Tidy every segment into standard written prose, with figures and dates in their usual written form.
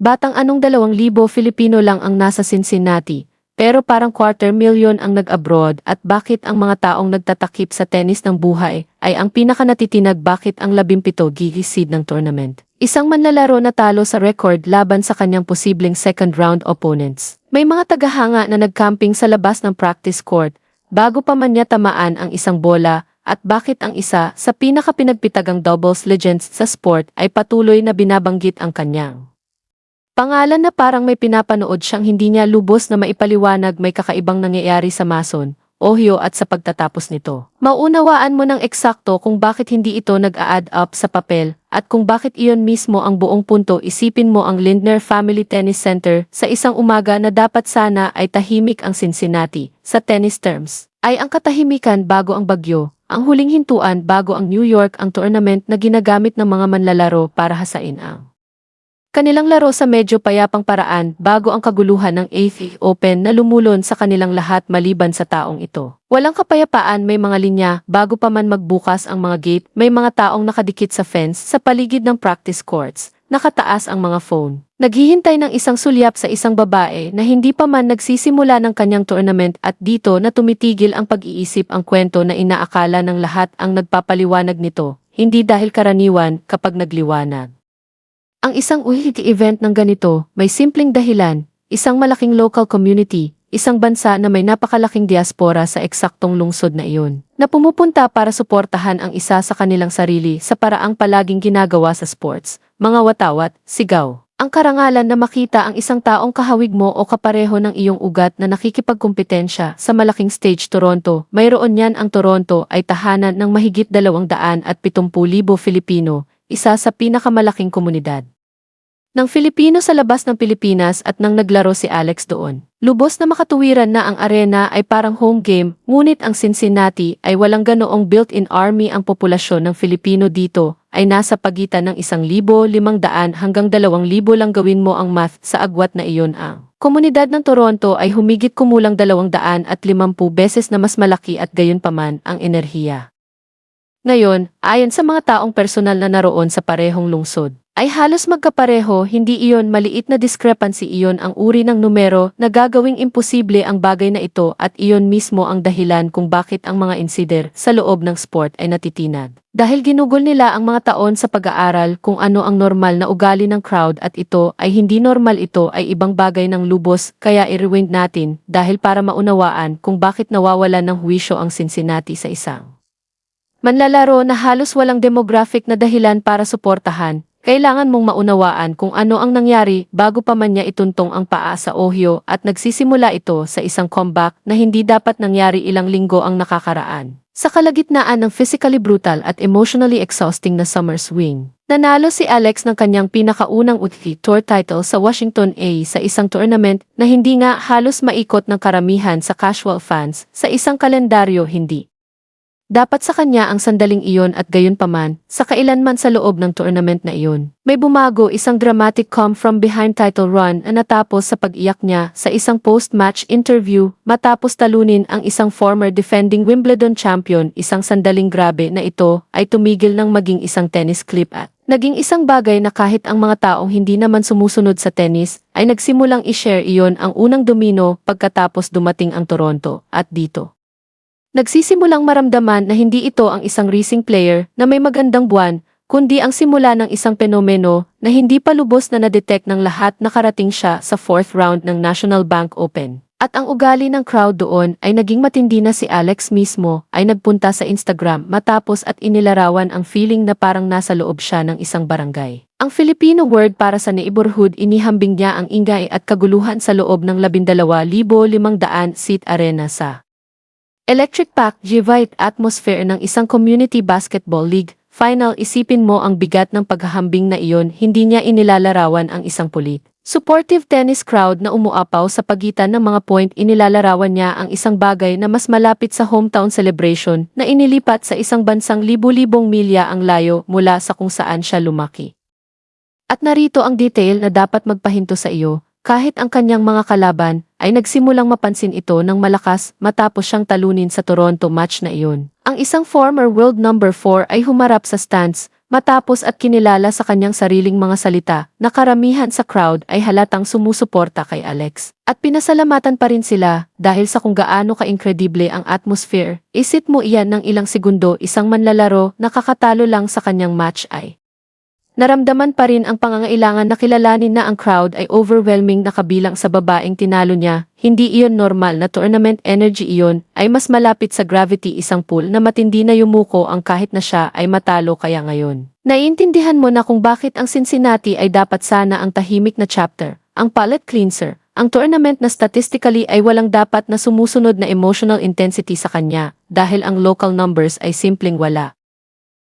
Batang anong 2,000 Filipino lang ang nasa Cincinnati, pero parang 250,000 ang nag-abroad at bakit ang mga taong nagtatakip sa tennis ng buhay ay ang pinakanatitinag bakit ang 17 gigisid ng tournament. Isang manlalaro na talo sa record laban sa kanyang posibleng second round opponents. May mga tagahanga na nagcamping sa labas ng practice court bago pa man niya tamaan ang isang bola at bakit ang isa sa pinakapinagpitagang doubles legends sa sport ay patuloy na binabanggit ang kanyang pangalan na parang may pinapanood siyang hindi niya lubos na maipaliwanag may kakaibang nangyayari sa Mason, Ohio at sa pagtatapos nito. Maunawaan mo ng eksakto kung bakit hindi ito nag-a-add up sa papel at kung bakit iyon mismo ang buong punto. Isipin mo ang Lindner Family Tennis Center sa isang umaga na dapat sana ay tahimik ang Cincinnati. Sa tennis terms, ay ang katahimikan bago ang bagyo. Ang huling hintuan bago ang New York ang tournament na ginagamit ng mga manlalaro para hasain ang kanilang laro sa medyo payapang paraan bago ang kaguluhan ng ATP Open na lumulon sa kanilang lahat maliban sa taong ito. Walang kapayapaan, may mga linya bago pa man magbukas ang mga gate, may mga taong nakadikit sa fence sa paligid ng practice courts, nakataas ang mga phone. Naghihintay ng isang sulyap sa isang babae na hindi pa man nagsisimula ng kanyang tournament at dito na tumitigil ang pag-iisip ang kwento na inaakala ng lahat ang nagpapaliwanag nito, hindi dahil karaniwan kapag nagliwanag. Ang isang event ng ganito, may simpleng dahilan, isang malaking local community, isang bansa na may napakalaking diaspora sa eksaktong lungsod na iyon, na pumupunta para suportahan ang isa sa kanilang sarili sa paraang palaging ginagawa sa sports, mga watawat, sigaw. Ang karangalan na makita ang isang taong kahawig mo o kapareho ng iyong ugat na nakikipagkumpetensya sa malaking stage. Toronto, mayroon yan. Ang Toronto ay tahanan ng mahigit 270,000 Filipino, isa sa pinakamalaking komunidad ng Filipino sa labas ng Pilipinas at nang naglaro si Alex doon. Lubos na makatuwiran na ang arena ay parang home game, ngunit ang Cincinnati ay walang ganoong built-in army. Ang populasyon ng Filipino dito ay nasa pagitan ng 1,500 hanggang 2,000 lang. Gawin mo ang math sa agwat na iyon. Ang komunidad ng Toronto ay humigit kumulang 250 beses na mas malaki at gayunpaman ang enerhiya. Ngayon, ayon sa mga taong personal na naroon sa parehong lungsod, ay halos magkapareho. Hindi iyon maliit na discrepancy, iyon ang uri ng numero na gagawing imposible ang bagay na ito at iyon mismo ang dahilan kung bakit ang mga insider sa loob ng sport ay natitinag. Dahil ginugol nila ang mga taon sa pag-aaral kung ano ang normal na ugali ng crowd at ito ay hindi normal, ito ay ibang bagay ng lubos. Kaya i-rewind natin dahil para maunawaan kung bakit nawawalan ng huwisyo ang Cincinnati sa isang manlalaro na halos walang demographic na dahilan para suportahan. Kailangan mong maunawaan kung ano ang nangyari bago pa man niya ituntong ang paa sa Ohio at nagsisimula ito sa isang comeback na hindi dapat nangyari. Ilang linggo ang nakakaraan sa kalagitnaan ng physically brutal at emotionally exhausting na summer swing. Nanalo si Alex ng kanyang pinakaunang UTP Tour title sa Washington sa isang tournament na hindi nga halos maikot ng karamihan sa casual fans sa isang kalendaryo. Hindi dapat sa kanya ang sandaling iyon at gayunpaman, sa kailanman sa loob ng tournament na iyon. May bumago, isang dramatic come from behind title run na natapos sa pag-iyak niya sa isang post-match interview matapos talunin ang isang former defending Wimbledon champion. Isang sandaling grabe na ito ay tumigil ng maging isang tennis clip at naging isang bagay na kahit ang mga taong hindi naman sumusunod sa tennis ay nagsimulang i-share. Iyon ang unang domino pagkatapos dumating ang Toronto at dito nagsisimulang maramdaman na hindi ito ang isang racing player na may magandang buwan, kundi ang simula ng isang penomeno na hindi pa lubos na na-detect ng lahat. Nakarating siya sa 4th round ng National Bank Open. At ang ugali ng crowd doon ay naging matindi na. Si Alex mismo ay nagpunta sa Instagram matapos at inilarawan ang feeling na parang nasa loob siya ng isang barangay. Ang Filipino word para sa neighborhood, inihambing niya ang ingay at kaguluhan sa loob ng 12,500 seat arena sa electric pack Givite atmosphere ng isang community basketball league final. Isipin mo ang bigat ng paghahambing na iyon. Hindi niya inilalarawan ang isang pulit supportive tennis crowd na umuapaw sa pagitan ng mga point. Inilalarawan niya ang isang bagay na mas malapit sa hometown celebration na inilipat sa isang bansang libu-libong milya ang layo mula sa kung saan siya lumaki. At narito ang detail na dapat magpahinto sa iyo. Kahit ang kanyang mga kalaban ay nagsimulang mapansin ito ng malakas matapos siyang talunin sa Toronto match na iyon. Ang isang former world number 4 ay humarap sa stands, Matapos at kinilala sa kanyang sariling mga salita na karamihan sa crowd ay halatang sumusuporta kay Alex. At pinasalamatan pa rin sila dahil sa kung gaano ka-inkredible ang atmosphere. Isip mo iyan ng ilang segundo isang manlalaro na kakatalo lang sa kanyang match ay. Naramdaman pa rin ang pangangailangan na kilalanin na ang crowd ay overwhelming na kabilang sa babaeng tinalo niya. Hindi iyon normal na tournament energy, iyon ay mas malapit sa gravity, isang pool na matindi na yumuko ang kahit na siya ay matalo. Kaya ngayon, naiintindihan mo na kung bakit ang Cincinnati ay dapat sana ang tahimik na chapter, ang palate cleanser, ang tournament na statistically ay walang dapat na sumusunod na emotional intensity sa kanya dahil ang local numbers ay simpleng wala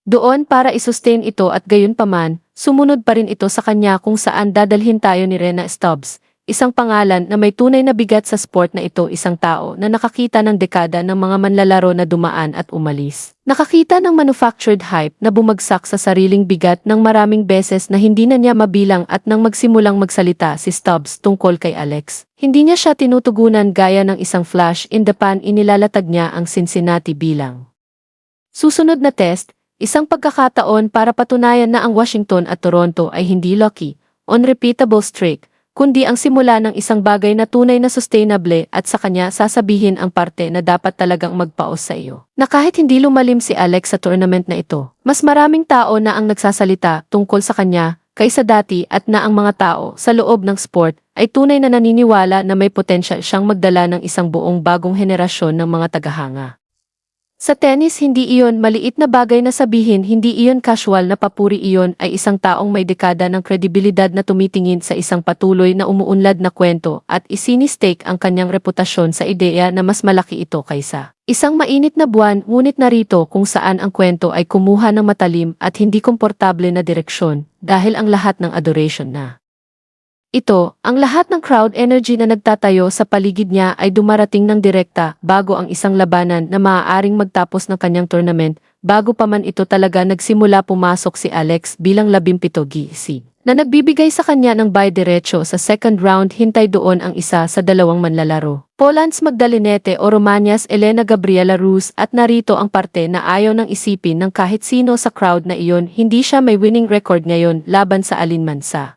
doon para isustain ito at gayunpaman, sumunod pa rin ito sa kanya kung saan dadalhin tayo ni Rena Stubbs, isang pangalan na may tunay na bigat sa sport na ito, isang tao na nakakita ng dekada ng mga manlalaro na dumaan at umalis. Nakakita ng manufactured hype na bumagsak sa sariling bigat ng maraming beses na hindi na niya mabilang at nang magsimulang magsalita si Stubbs tungkol kay Alex. Hindi niya siya tinutugunan gaya ng isang flash in the pan, inilalatag niya ang Cincinnati bilang susunod na test. Isang pagkakataon para patunayan na ang Washington at Toronto ay hindi lucky, unrepeatable streak, kundi ang simula ng isang bagay na tunay na sustainable at sa kanya sasabihin ang parte na dapat talagang magpaos sa iyo. Na kahit hindi lumalim si Alex sa tournament na ito, mas maraming tao na ang nagsasalita tungkol sa kanya kaysa dati at na ang mga tao sa loob ng sport ay tunay na naniniwala na may potensyal siyang magdala ng isang buong bagong henerasyon ng mga tagahanga. Sa tennis, hindi iyon maliit na bagay na sabihin, hindi iyon casual na papuri, iyon ay isang taong may dekada ng kredibilidad na tumitingin sa isang patuloy na umuunlad na kwento at isinistake ang kanyang reputasyon sa ideya na mas malaki ito kaysa isang mainit na buwan, ngunit narito kung saan ang kwento ay kumuha ng matalim at hindi komportable na direksyon dahil ang lahat ng adoration na ito, ang lahat ng crowd energy na nagtatayo sa paligid niya ay dumarating ng direkta bago ang isang labanan na maaaring magtapos ng kanyang tournament. Bago pa man ito talaga nagsimula, pumasok si Alex bilang 17 GC na nagbibigay sa kanya ng bye diretso sa second round. Hintay doon ang isa sa dalawang manlalaro, Polans Magdalenete o Romanias Elena Gabriela Rus, at narito ang parte na ayaw nang isipin ng kahit sino sa crowd na iyon. Hindi siya may winning record ngayon laban sa alinman sa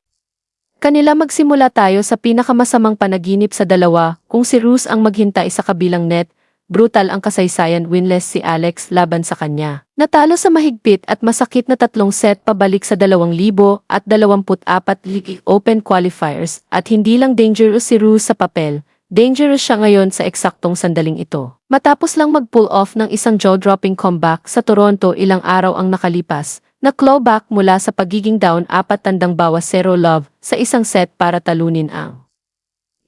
kanila. Magsimula tayo sa pinakamasamang panaginip sa dalawa, kung si Rus ang maghintay sa kabilang net. Brutal ang kasaysayan, winless si Alex laban sa kanya. Natalo sa mahigpit at masakit na 3 set pabalik sa 2024 League Open qualifiers, at hindi lang dangerous si Rus sa papel, dangerous siya ngayon sa eksaktong sandaling ito. Matapos lang mag-pull off ng isang jaw-dropping comeback sa Toronto ilang araw ang nakalipas, na clawback mula sa pagiging down 4-0 love sa isang set para talunin ang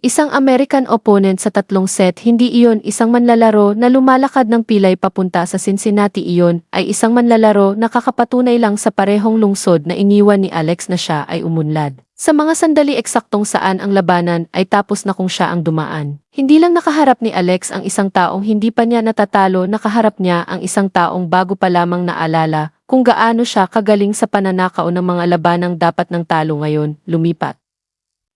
isang American opponent sa 3 set. Hindi iyon isang manlalaro na lumalakad ng pilay papunta sa Cincinnati, iyon ay isang manlalaro na kakapatunay lang sa parehong lungsod na iniwan ni Alex na siya ay umunlad. Sa mga sandali eksaktong saan ang labanan ay tapos na kung siya ang dumaan. Hindi lang nakaharap ni Alex ang isang taong hindi pa niya natatalo, nakaharap niya ang isang taong bago pa lamang naalala kung gaano siya kagaling sa pananakaw ng mga labanang dapat ng talo. Ngayon, lumipat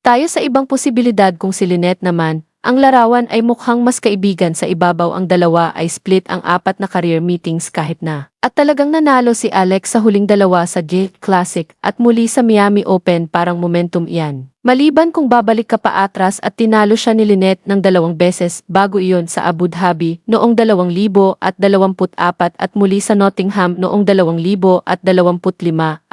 tayo sa ibang posibilidad. Kung si Lynette naman, ang larawan ay mukhang mas kaibigan. Sa ibabaw, ang dalawa ay split ang 4 na career meetings kahit na. At talagang nanalo si Alex sa huling 2 sa J Classic at muli sa Miami Open. Parang momentum iyan. Maliban kung babalik ka pa atras, at tinalo siya ni Lynette ng 2 beses bago iyon sa Abu Dhabi noong 2024 at muli sa Nottingham noong 2025,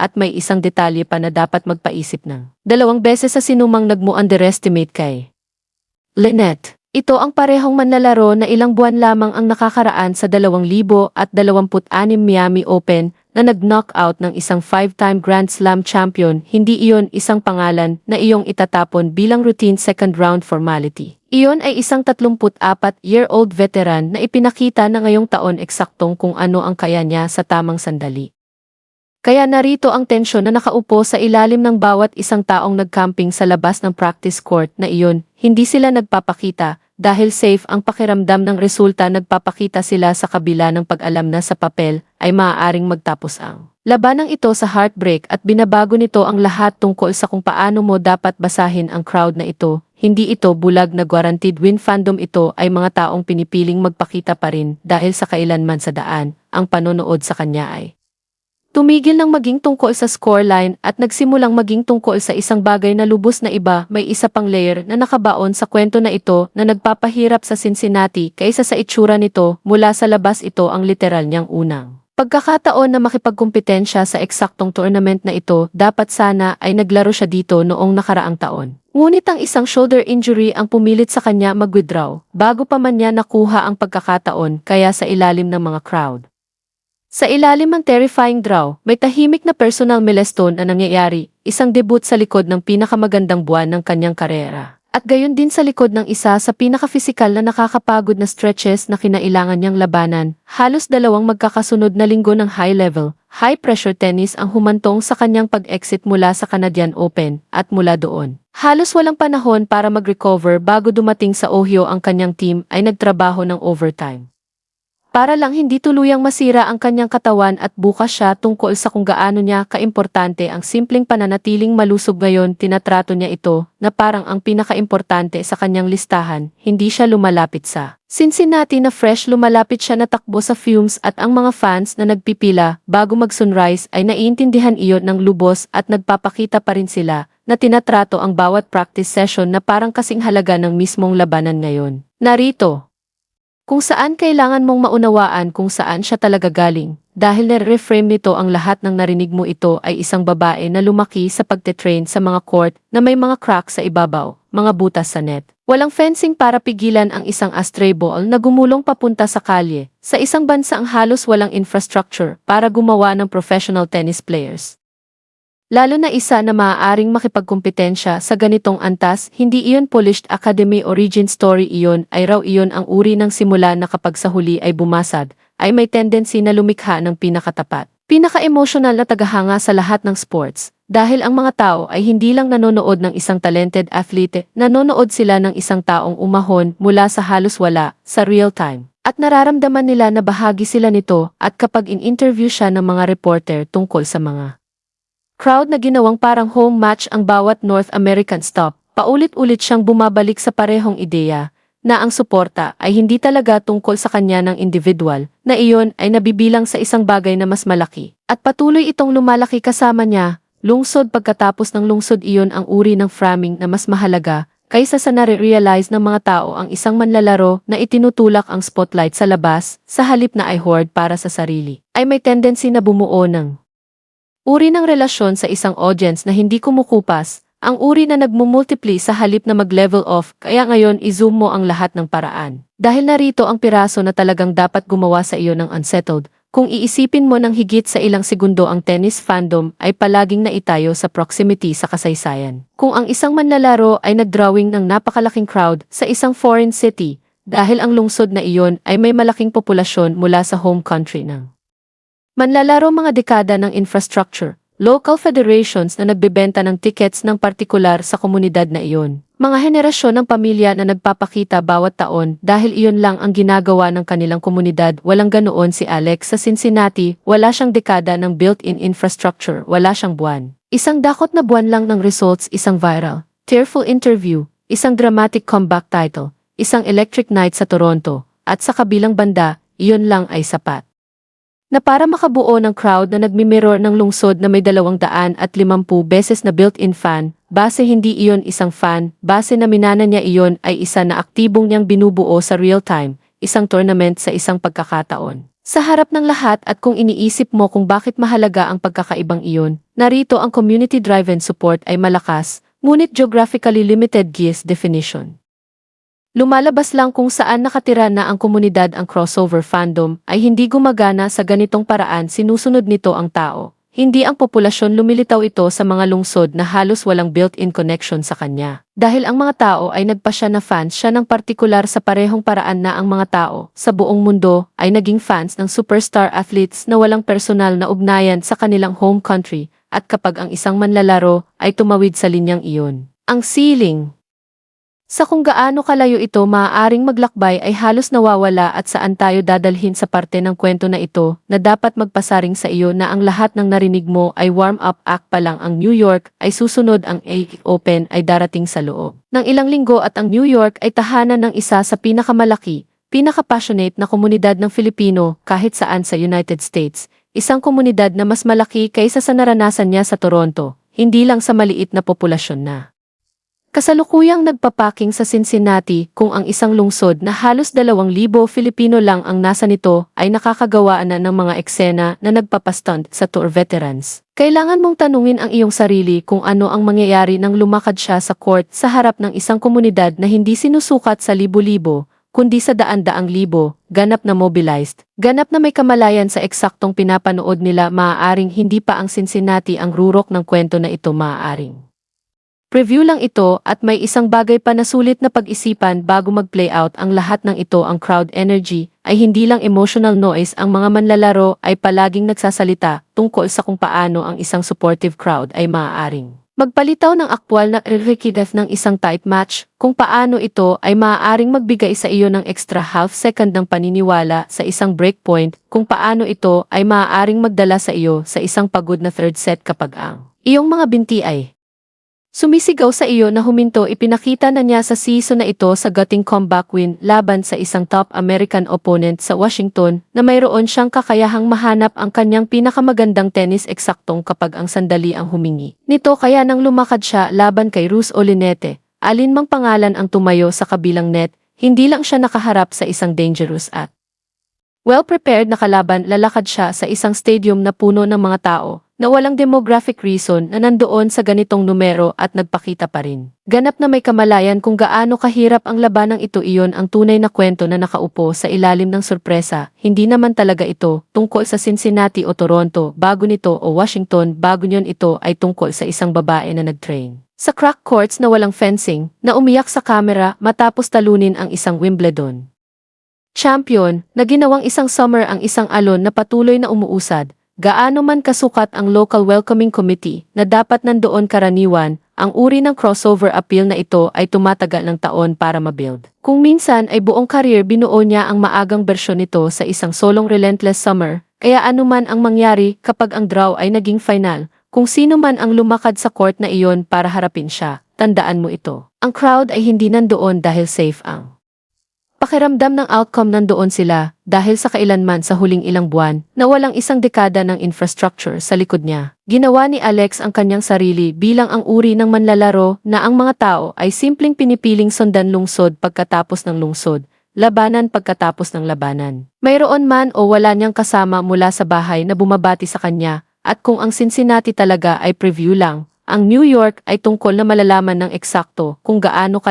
at may isang detalye pa na dapat magpaisip ng 2 beses sa sinumang nagmo-underestimate kay Lynette. Ito ang parehong manlalaro na ilang buwan lamang ang nakakaraan sa 2026 Miami Open na nag-knockout ng isang 5-time Grand Slam champion. Hindi iyon isang pangalan na iyong itatapon bilang routine second round formality. Iyon ay isang 34-year-old veteran na ipinakita na ngayong taon eksaktong kung ano ang kaya niya sa tamang sandali. Kaya narito ang tensyon na nakaupo sa ilalim ng bawat isang taong nagcamping sa labas ng practice court na iyon. Hindi sila nagpapakita dahil safe ang pakiramdam ng resulta. Nagpapakita sila sa kabila ng pag-alam na sa papel ay maaaring magtapos ang labanang ito sa heartbreak, at binabago nito ang lahat tungkol sa kung paano mo dapat basahin ang crowd na ito. Hindi ito bulag na guaranteed win fandom, ito ay mga taong pinipiling magpakita pa rin dahil sa kailanman sa daan ang panonood sa kanya ay Tumigil ng maging tungkol sa scoreline at nagsimulang maging tungkol sa isang bagay na lubos na iba. May isa pang layer na nakabaon sa kwento na ito na nagpapahirap sa Cincinnati kaysa sa itsura nito. Mula sa labas, ito ang literal niyang unang pagkakataon na makipagkumpetensya sa eksaktong tournament na ito. Dapat sana ay naglaro siya dito noong nakaraang taon. Ngunit ang isang shoulder injury ang pumilit sa kanya mag-withdraw bago pa man niya nakuha ang pagkakataon, kaya sa ilalim ng mga crowd. Sa ilalim ng terrifying draw, may tahimik na personal milestone na nangyayari, isang debut sa likod ng pinakamagandang buwan ng kanyang karera. At gayon din sa likod ng isa sa pinaka-physical na nakakapagod na stretches na kinailangan niyang labanan. Halos 2 magkakasunod na linggo ng high-level, high-pressure tennis ang humantong sa kanyang pag-exit mula sa Canadian Open, at mula doon, halos walang panahon para mag-recover. Bago dumating sa Ohio ang kanyang team ay nagtrabaho ng overtime para lang hindi tuluyang masira ang kanyang katawan, at bukas siya tungkol sa kung gaano niya kaimportante ang simpleng pananatiling malusog. Ngayon tinatrato niya ito na parang ang pinakaimportante sa kanyang listahan. Hindi siya lumalapit sa Cincinnati na fresh, lumalapit siya na takbo sa fumes, at ang mga fans na nagpipila bago mag-sunrise ay naiintindihan iyon ng lubos, at nagpapakita pa rin sila na tinatrato ang bawat practice session na parang kasing halaga ng mismong labanan ngayon. Narito kung saan kailangan mong maunawaan kung saan siya talaga galing, dahil na-reframe nito ang lahat ng narinig mo. Ito ay isang babae na lumaki sa pagte-train sa mga court na may mga crack sa ibabaw, mga butas sa net. Walang fencing para pigilan ang isang astray ball na gumulong papunta sa kalye, sa isang bansang halos walang infrastructure para gumawa ng professional tennis players. Lalo na isa na maaaring makipagkumpetensya sa ganitong antas. Hindi iyon polished academy origin story, iyon ay raw. Iyon ang uri ng simula na kapag sa huli ay bumasad, ay may tendency na lumikha ng pinakatapat, pinaka-emotional na tagahanga sa lahat ng sports. Dahil ang mga tao ay hindi lang nanonood ng isang talented athlete, nanonood sila ng isang taong umahon mula sa halos wala, sa real time. At nararamdaman nila na bahagi sila nito, at kapag in-interview siya ng mga reporter tungkol sa mga crowd na ginawang parang home match ang bawat North American stop, paulit-ulit siyang bumabalik sa parehong ideya, na ang suporta ay hindi talaga tungkol sa kanya ng individual, na iyon ay nabibilang sa isang bagay na mas malaki. At patuloy itong lumalaki kasama niya, lungsod pagkatapos ng lungsod. Iyon ang uri ng framing na mas mahalaga, kaysa sa nare-realize ng mga tao ang isang manlalaro na itinutulak ang spotlight sa labas, sa halip na ay hoard para sa sarili, ay may tendency na bumuo ng uri ng relasyon sa isang audience na hindi kumukupas, ang uri na nagmumultiply sa halip na mag-level off. Kaya ngayon i-zoom mo ang lahat ng paraan. Dahil narito ang piraso na talagang dapat gumawa sa iyo ng unsettled. Kung iisipin mo ng higit sa ilang segundo, ang tennis fandom ay palaging naitayo sa proximity sa kasaysayan. Kung ang isang manlalaro ay nagdrawing ng napakalaking crowd sa isang foreign city, dahil ang lungsod na iyon ay may malaking populasyon mula sa home country ng manlalaro, mga dekada ng infrastructure, local federations na nagbebenta ng tickets ng partikular sa komunidad na iyon, mga henerasyon ng pamilya na nagpapakita bawat taon dahil iyon lang ang ginagawa ng kanilang komunidad. Walang ganoon si Alex sa Cincinnati. Wala siyang dekada ng built-in infrastructure, wala siyang buwan. Isang dakot na buwan lang ng results, isang viral, tearful interview, isang dramatic comeback title, isang electric night sa Toronto, at sa kabilang banda, iyon lang ay sapat na para makabuo ng crowd na nagmimirror ng lungsod na may 250 beses na built-in fan. Base hindi iyon isang fan, base na minana niya, iyon ay isa na aktibong niyang binubuo sa real time, isang tournament sa isang pagkakataon. Sa harap ng lahat, at kung iniisip mo kung bakit mahalaga ang pagkakaibang iyon, narito ang community-driven support ay malakas, ngunit geographically limited. GIS definition. Lumalabas lang kung saan nakatira na ang komunidad. Ang crossover fandom ay hindi gumagana sa ganitong paraan. Sinusunod nito ang tao, hindi ang populasyon. Lumilitaw ito sa mga lungsod na halos walang built-in connection sa kanya. Dahil ang mga tao ay nagpasya na fans siya ng partikular sa parehong paraan na ang mga tao sa buong mundo ay naging fans ng superstar athletes na walang personal na ugnayan sa kanilang home country. At kapag ang isang manlalaro ay tumawid sa linyang iyon, ang ceiling sa kung gaano kalayo ito maaaring maglakbay ay halos nawawala. At saan tayo dadalhin sa parte ng kwento na ito na dapat magpasaring sa iyo na ang lahat ng narinig mo ay warm-up act pa lang. Ang New York ay susunod, ang Open ay darating sa loob ng ilang linggo, at ang New York ay tahanan ng isa sa pinakamalaki, pinaka-passionate na komunidad ng Filipino kahit saan sa United States. isang komunidad na mas malaki kaysa sa naranasan niya sa Toronto, hindi lang sa maliit na populasyon na. Kasalukuyang nagpapaking sa Cincinnati kung ang isang lungsod na halos 2,000 Filipino lang ang nasa nito ay nakakagawaan na ng mga eksena na nagpapastunt sa tour veterans. Kailangan mong tanungin ang iyong sarili kung ano ang mangyayari nang lumakad siya sa court sa harap ng isang komunidad na hindi sinusukat sa libo-libo, kundi sa daan-daang libo, ganap na mobilized, ganap na may kamalayan sa eksaktong pinapanood nila. Maaaring hindi pa ang Cincinnati ang rurok ng kwento na ito, maaaring preview lang ito at may isang bagay pa na sulit na pag-isipan bago mag-play out ang lahat ng ito. Ang crowd energy ay hindi lang emotional noise. Ang mga manlalaro ay palaging nagsasalita tungkol sa kung paano ang isang supportive crowd ay maaaring magpalitaw ng aktwal na irrikidef ng isang tight match, kung paano ito ay maaaring magbigay sa iyo ng extra half second ng paniniwala sa isang breakpoint, kung paano ito ay maaaring magdala sa iyo sa isang pagod na third set kapag ang iyong mga binti ay sumisigaw sa iyo na huminto. Ipinakita na niya sa season na ito sa gutting comeback win laban sa isang top American opponent sa Washington na mayroon siyang kakayahang mahanap ang kanyang pinakamagandang tennis eksaktong kapag ang sandali ang humingi nito. Kaya nang lumakad siya laban kay Rus Olinete, alinmang pangalan ang tumayo sa kabilang net, hindi lang siya nakaharap sa isang dangerous at well-prepared na kalaban. Lalakad siya sa isang stadium na puno ng mga tao na walang demographic reason na nandoon sa ganitong numero at nagpakita pa rin. Ganap na may kamalayan kung gaano kahirap ang labanang ito. Iyon ang tunay na kwento na nakaupo sa ilalim ng sorpresa. Hindi naman talaga ito tungkol sa Cincinnati o Toronto bago nito o Washington bago niyon. Ito ay tungkol sa isang babae na nag-train sa crack courts na walang fencing, na umiyak sa kamera matapos talunin ang isang Wimbledon champion, na ginawang isang summer ang isang alon na patuloy na umuusad. Gaano man kasukat ang local welcoming committee na dapat nandoon karaniwan, ang uri ng crossover appeal na ito ay tumatagal ng taon para mabuild. Kung minsan ay buong career, binuo niya ang maagang bersyon nito sa isang solong relentless summer, kaya anuman ang mangyari kapag ang draw ay naging final, kung sino man ang lumakad sa court na iyon para harapin siya, tandaan mo ito. Ang crowd ay hindi nandoon dahil safe ang pakiramdam ng outcome. Nandoon sila dahil sa kailanman sa huling ilang buwan na walang isang dekada ng infrastructure sa likod niya. Ginawa ni Alex ang kanyang sarili bilang ang uri ng manlalaro na ang mga tao ay simpleng pinipiling sundan lungsod pagkatapos ng lungsod, labanan pagkatapos ng labanan. Mayroon man o wala niyang kasama mula sa bahay na bumabati sa kanya, at kung ang Cincinnati talaga ay preview lang, ang New York ay tungkol na malalaman ng eksakto kung gaano